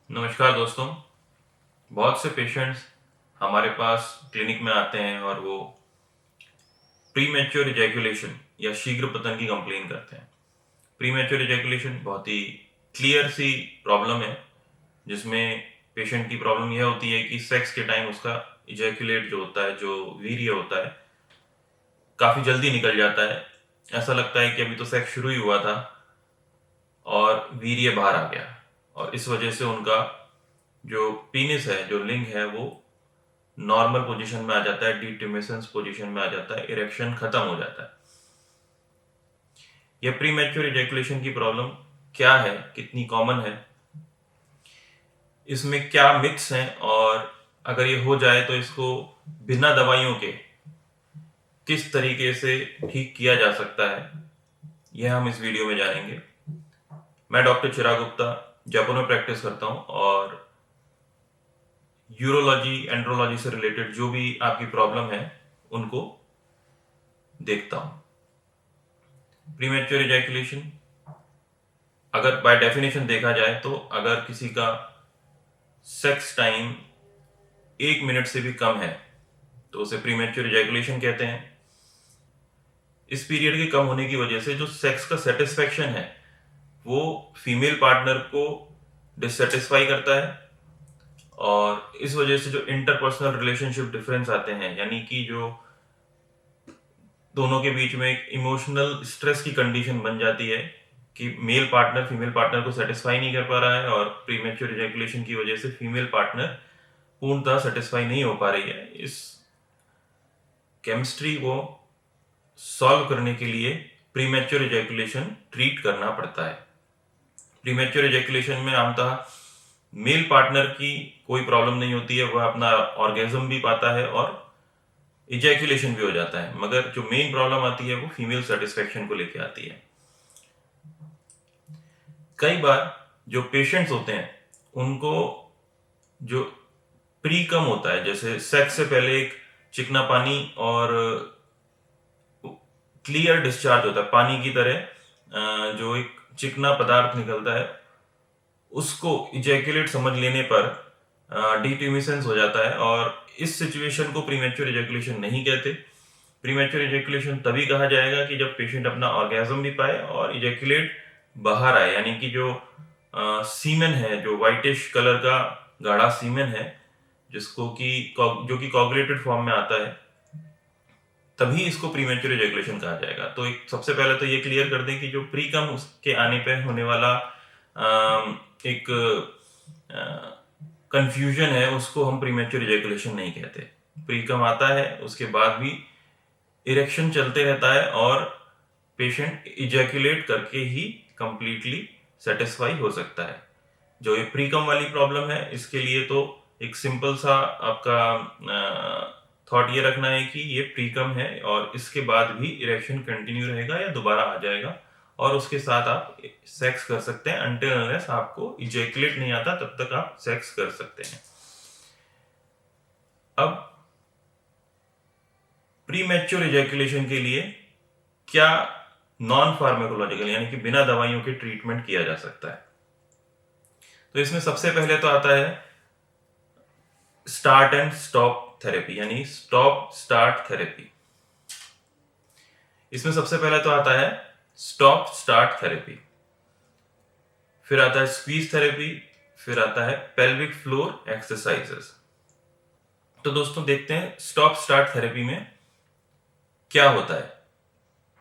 नमस्कार दोस्तों। बहुत से पेशेंट्स हमारे पास क्लिनिक में आते हैं और वो प्री मैच्योर इजैकुलेशन या शीघ्र पतन की कंप्लेन करते हैं। प्री मैच्योर इजैकुलेशन बहुत ही क्लियर सी प्रॉब्लम है, जिसमें पेशेंट की प्रॉब्लम यह होती है कि सेक्स के टाइम उसका इजैकुलेट जो होता है, जो वीर्य होता है, काफ़ी जल्दी निकल जाता है। ऐसा लगता है कि अभी तो सेक्स शुरू ही हुआ था और वीर्य बाहर आ गया, और इस वजह से उनका जो पीनिस है, जो लिंग है, वो नॉर्मल पोजीशन में आ जाता है, डिट्यूमेसेंस पोजीशन में आ जाता है, इरेक्शन खत्म हो जाता है। यह प्री मैच्योर इजैकुलेशन की प्रॉब्लम क्या है, कितनी कॉमन है, इसमें क्या मिथ्स हैं, और अगर ये हो जाए तो इसको बिना दवाइयों के किस तरीके से ठीक किया जा सकता है, यह हम इस वीडियो में जानेंगे। मैं डॉक्टर चिराग गुप्ता जयपुर में प्रैक्टिस करता हूँ, और यूरोलॉजी एंड्रोलॉजी से रिलेटेड जो भी आपकी प्रॉब्लम है उनको देखता हूँ। प्रीमैच्योर इजैकुलेशन अगर बाय डेफिनेशन देखा जाए तो अगर किसी का सेक्स टाइम 1 मिनट से भी कम है तो उसे प्रीमैच्योर इजैकुलेशन कहते हैं। इस पीरियड के कम होने की वजह से जो सेक्स का सेटिस्फेक्शन है वो फीमेल पार्टनर को डिससेटिस्फाई करता है, और इस वजह से जो इंटरपर्सनल रिलेशनशिप डिफरेंस आते हैं, यानी कि जो दोनों के बीच में एक इमोशनल स्ट्रेस की कंडीशन बन जाती है कि मेल पार्टनर फीमेल पार्टनर को सेटिस्फाई नहीं कर पा रहा है, और प्रीमेच्योर इजैकुलेशन की वजह से फीमेल पार्टनर पूर्णतः सेटिस्फाई नहीं हो पा रही है। इस केमिस्ट्री को सॉल्व करने के लिए प्रीमेच्योर इजैकुलेशन ट्रीट करना पड़ता है। प्रीमेच्योर इजैकुलेशन में आमतः मेल पार्टनर की कोई प्रॉब्लम नहीं होती है, वह अपना ऑर्गेज्म भी पाता है और इजैकुलेशन भी हो जाता है, मगर जो मेन प्रॉब्लम आती है वो फीमेल सेटिस्फेक्शन को लेके आती है। कई बार जो पेशेंट्स होते हैं उनको जो प्री कम होता है, जैसे सेक्स से पहले एक चिकना पानी और क्लियर डिस्चार्ज होता है, पानी की तरह जो एक चिकना पदार्थ निकलता है, उसको इजैकुलेट समझ लेने पर डिट्यूमेसेंस हो जाता है, और इस सिचुएशन को प्रीमेच्योर इजैकुलेशन नहीं कहते। प्रीमेच्योर इजैकुलेशन तभी कहा जाएगा कि जब पेशेंट अपना ऑर्गेज्म भी पाए और इजैकुलेट बाहर आए, यानी कि जो सीमेन है, जो व्हाइटिश कलर का गाढ़ा सीमेन है, जिसको कि जो कि कोगुलेटेड फॉर्म में आता है, तभी इसको प्रीमेच्योर इजैकुलेशन कहा जाएगा। तो एक सबसे पहले तो ये क्लियर कर दें कि जो प्री कम उसके आने पे होने वाला एक कंफ्यूजन है, उसको हम प्रीमेच्योर इजैकुलेशन नहीं कहते। प्री कम आता है, उसके बाद भी इरेक्शन चलते रहता है और पेशेंट इजैकुलेट करके ही कंप्लीटली सेटिस्फाई हो सकता है। जो ये प्रीकम वाली प्रॉब्लम है, इसके लिए तो एक सिंपल सा आपका थॉट ये रखना है कि ये प्रीकम है और इसके बाद भी इरेक्शन कंटिन्यू रहेगा या दोबारा आ जाएगा, और उसके साथ आप सेक्स कर सकते हैं। अनटिल अनलेस आपको इजैकुलेट नहीं आता तब तक आप सेक्स कर सकते हैं। अब प्रीमैच्योर इजैकुलेशन के लिए क्या नॉन फार्माकोलॉजिकल यानी कि बिना दवाइयों के ट्रीटमेंट किया जा सकता है? तो इसमें सबसे पहले तो आता है स्टार्ट एंड स्टॉप थेरेपी, यानी स्टॉप स्टार्ट थेरेपी। इसमें सबसे पहले तो आता है स्टॉप स्टार्ट थेरेपी, फिर आता है स्क्वीज थेरेपी, फिर आता है पेल्विक फ्लोर एक्सरसाइजेस। तो दोस्तों देखते हैं स्टॉप स्टार्ट थेरेपी में क्या होता है।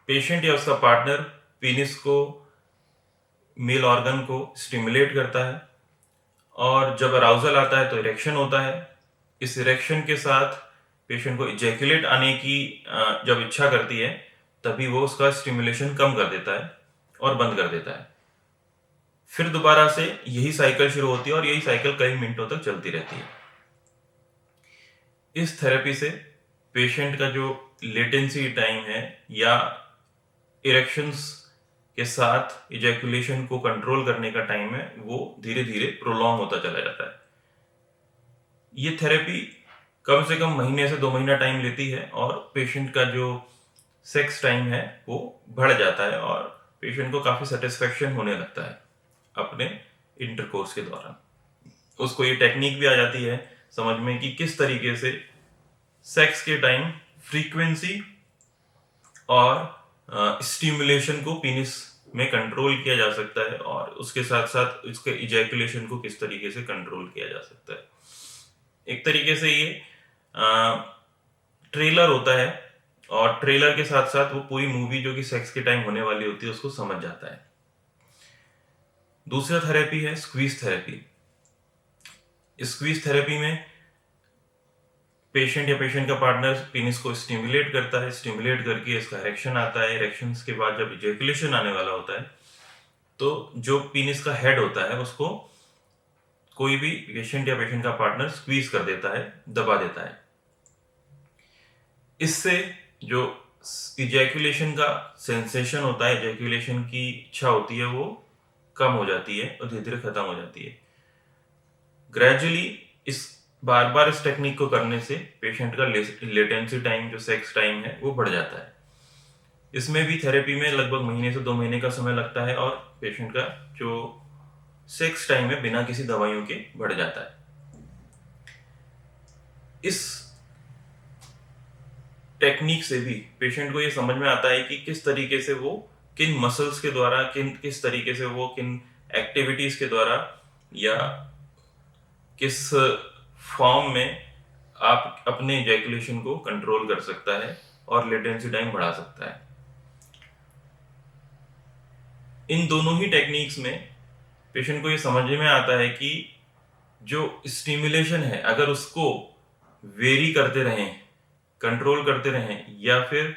पेशेंट या उसका पार्टनर पीनिस को, मेल ऑर्गन को स्टिमुलेट करता है, और जब अराउजल आता है तो इरेक्शन होता है। इस इरेक्शन के साथ पेशेंट को इजैकुलेट आने की जब इच्छा करती है, तभी वो उसका स्टिमुलेशन कम कर देता है और बंद कर देता है। फिर दोबारा से यही साइकिल शुरू होती है और यही साइकिल कई मिनटों तक चलती रहती है। इस थेरेपी से पेशेंट का जो लेटेंसी टाइम है या इरेक्शंस के साथ इजैकुलेशन को कंट्रोल करने का टाइम है, वो धीरे धीरे प्रोलॉन्ग होता चला जाता है। ये थेरेपी कम से कम महीने से 2 महीना टाइम लेती है, और पेशेंट का जो सेक्स टाइम है वो बढ़ जाता है, और पेशेंट को काफ़ी सेटिस्फेक्शन होने लगता है अपने इंटरकोर्स के दौरान। उसको ये टेक्निक भी आ जाती है समझ में कि किस तरीके से सेक्स के टाइम फ्रीक्वेंसी और स्टिमुलेशन को पीनिस में कंट्रोल किया जा सकता है, और उसके साथ साथ इसके इजैकुलेशन को किस तरीके से कंट्रोल किया जा सकता है। एक तरीके से ये ट्रेलर होता है, और ट्रेलर के साथ साथ वो पूरी मूवी जो कि सेक्स के टाइम होने वाली होती है उसको समझ जाता है। दूसरा थेरेपी है स्क्वीज थेरेपी। स्क्वीज थेरेपी में पेशेंट या पेशेंट का पार्टनर पेनिस को स्टिमुलेट करता है, स्टिमुलेट करके इसका इरेक्शन आता है। इरेक्शन के बाद जब इजैकुलेशन आने वाला होता है तो जो पेनिस का हेड होता है उसको कोई भी पेशेंट या पेशेंट का पार्टनर स्क्वीज कर देता है, दबा देता है। इससे जो इजैकुलेशन का सेंसेशन होता है, इजैकुलेशन की इच्छा होती है, वो कम हो जाती है और धीरे धीरे खत्म हो जाती है। ग्रेजुअली इस बार बार इस टेक्निक को करने से पेशेंट का लेटेंसी टाइम, जो सेक्स टाइम है, वो बढ़ जाता है। इसमें भी थेरेपी में लगभग महीने से 2 महीने का समय लगता है, और पेशेंट का जो सेक्स टाइम है बिना किसी दवाइयों के बढ़ जाता है। इस टेक्निक से भी पेशेंट को ये समझ में आता है कि किस तरीके से वो किन मसल्स के द्वारा, किस तरीके से वो किन एक्टिविटीज के द्वारा या किस फॉर्म में आप अपने इजैकुलेशन को कंट्रोल कर सकता है और लेटेंसी टाइम बढ़ा सकता है। इन दोनों ही टेक्निक्स में पेशेंट को ये समझ में आता है कि जो स्टिमुलेशन है, अगर उसको वेरी करते रहें, कंट्रोल करते रहें, या फिर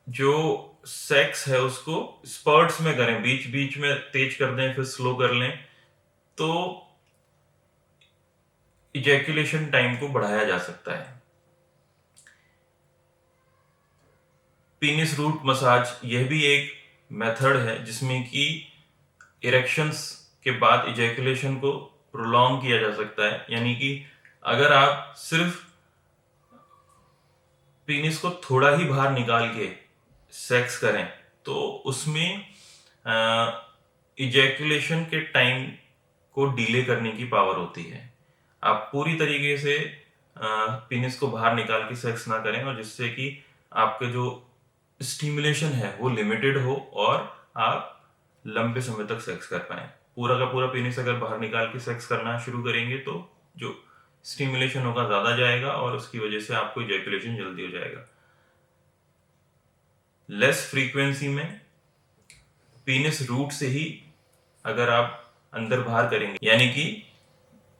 जो सेक्स है उसको स्पर्ट्स में करें, बीच बीच में तेज कर दें फिर स्लो कर लें, तो इजैकुलेशन टाइम को बढ़ाया जा सकता है। पीनिस रूट मसाज यह भी एक मेथड है जिसमें कि इरेक्शंस के बाद इजैकुलेशन को प्रोलॉन्ग किया जा सकता है। यानी कि अगर आप सिर्फ पीनिस को थोड़ा ही बाहर निकाल के सेक्स करें तो उसमें इजैकुलेशन के टाइम को डिले करने की पावर होती है। आप पूरी तरीके से पीनिस को बाहर निकाल के सेक्स ना करें, और जिससे कि आपके जो स्टिमुलेशन है वो लिमिटेड हो और आप लंबे समय तक सेक्स कर पाए। पूरा का पूरा पीनिस अगर बाहर निकाल के सेक्स करना शुरू करेंगे तो जो स्टिमुलेशन होगा ज्यादा जाएगा, और उसकी वजह से आपको इजैकुलेशन जल्दी हो जाएगा। लेस फ्रीक्वेंसी में पीनिस रूट से ही अगर आप अंदर बाहर करेंगे, यानी कि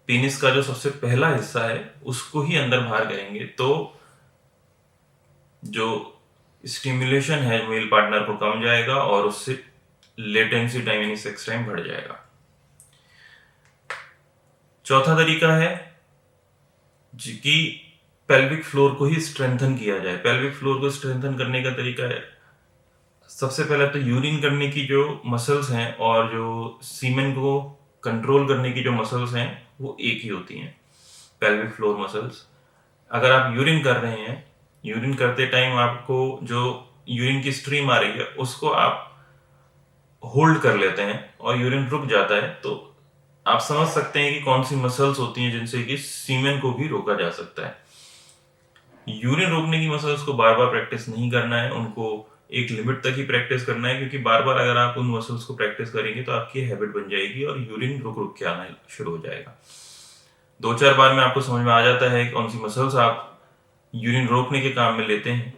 पीनिस का जो सबसे पहला हिस्सा है उसको ही अंदर बाहर करेंगे, तो जो स्टिमुलेशन है मेल पार्टनर को कम जाएगा और उससे लेटेंसी टाइम यानी सेक्स टाइम बढ़ जाएगा। चौथा तरीका है कि पेल्विक फ्लोर को ही स्ट्रेंथन किया जाए। पेल्विक फ्लोर को स्ट्रेंथन करने का तरीका है, सबसे पहले तो यूरिन करने की जो मसल्स हैं और जो सीमेन को कंट्रोल करने की जो मसल्स हैं वो एक ही होती हैं, पेल्विक फ्लोर मसल्स। अगर आप यूरिन कर रहे हैं, यूरिन करते टाइम आपको जो यूरिन की स्ट्रीम आ रही है उसको आप होल्ड कर लेते हैं और यूरिन रुक जाता है, तो आप समझ सकते हैं कि कौन सी मसल्स होती हैं जिनसे कि सीमेन को भी रोका जा सकता है। यूरिन रोकने की मसल्स को बार बार प्रैक्टिस नहीं करना है, उनको एक लिमिट तक ही प्रैक्टिस करना है, क्योंकि बार बार अगर आप उन मसल्स को प्रैक्टिस करेंगे तो आपकी हैबिट बन जाएगी और यूरिन रुक रुक के आना शुरू हो जाएगा। 2-4 बार में आपको समझ में आ जाता है कौन सी मसल्स आप यूरिन रोकने के काम में लेते हैं,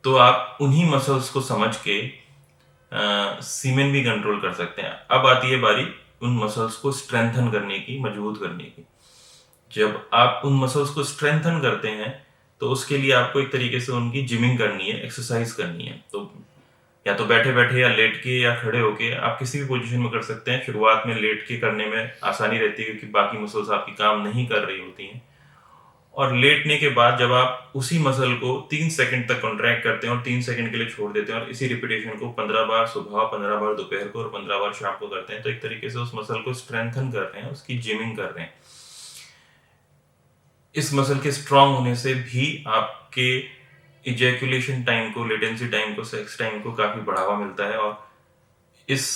तो आप उन्हीं मसल्स को समझ के सीमेन भी कंट्रोल कर सकते हैं। अब आती है बारी उन मसल्स को स्ट्रेंथन करने की, मजबूत करने की। जब आप उन मसल्स को स्ट्रेंथन करते हैं तो उसके लिए आपको एक तरीके से उनकी जिमिंग करनी है, एक्सरसाइज करनी है। तो या तो बैठे बैठे या लेट के या खड़े होके आप किसी भी पोजीशन में कर सकते हैं। शुरुआत में लेट के करने में आसानी रहती है क्योंकि बाकी मसल्स आपकी काम नहीं कर रही होती हैं, और लेटने के बाद जब आप उसी मसल को 3 सेकंड तक कॉन्ट्रैक्ट करते हैं और 3 सेकंड के लिए छोड़ देते हैं और इसी रिपीटेशन को 15 बार सुबह, 15 बार दोपहर को और 15 बार शाम को करते हैं, तो एक तरीके से उस मसल को स्ट्रेंथन कर रहे हैं, उसकी जिमिंग कर रहे हैं। इस मसल के स्ट्रांग होने से भी आपके इजैकुलेशन टाइम को, लेटेंसी टाइम को, सेक्स टाइम को काफी बढ़ावा मिलता है, और इस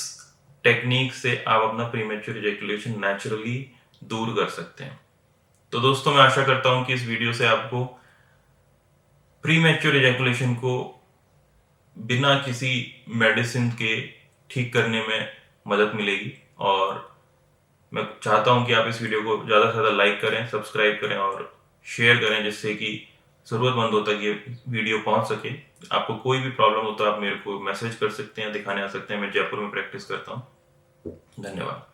टेक्निक से आप अपना प्रीमेच्योर इजैकुलेशन नेचुरली दूर कर सकते हैं। तो दोस्तों, मैं आशा करता हूं कि इस वीडियो से आपको प्रीमेच्योर इजैकुलेशन को बिना किसी मेडिसिन के ठीक करने में मदद मिलेगी। और मैं चाहता हूं कि आप इस वीडियो को ज़्यादा से ज़्यादा लाइक करें, सब्सक्राइब करें और शेयर करें, जिससे कि ज़रूरतमंदों तक ये वीडियो पहुंच सके। आपको कोई भी प्रॉब्लम हो तो आप मेरे को मैसेज कर सकते हैं, दिखाने आ सकते हैं। मैं जयपुर में प्रैक्टिस करता हूँ। धन्यवाद।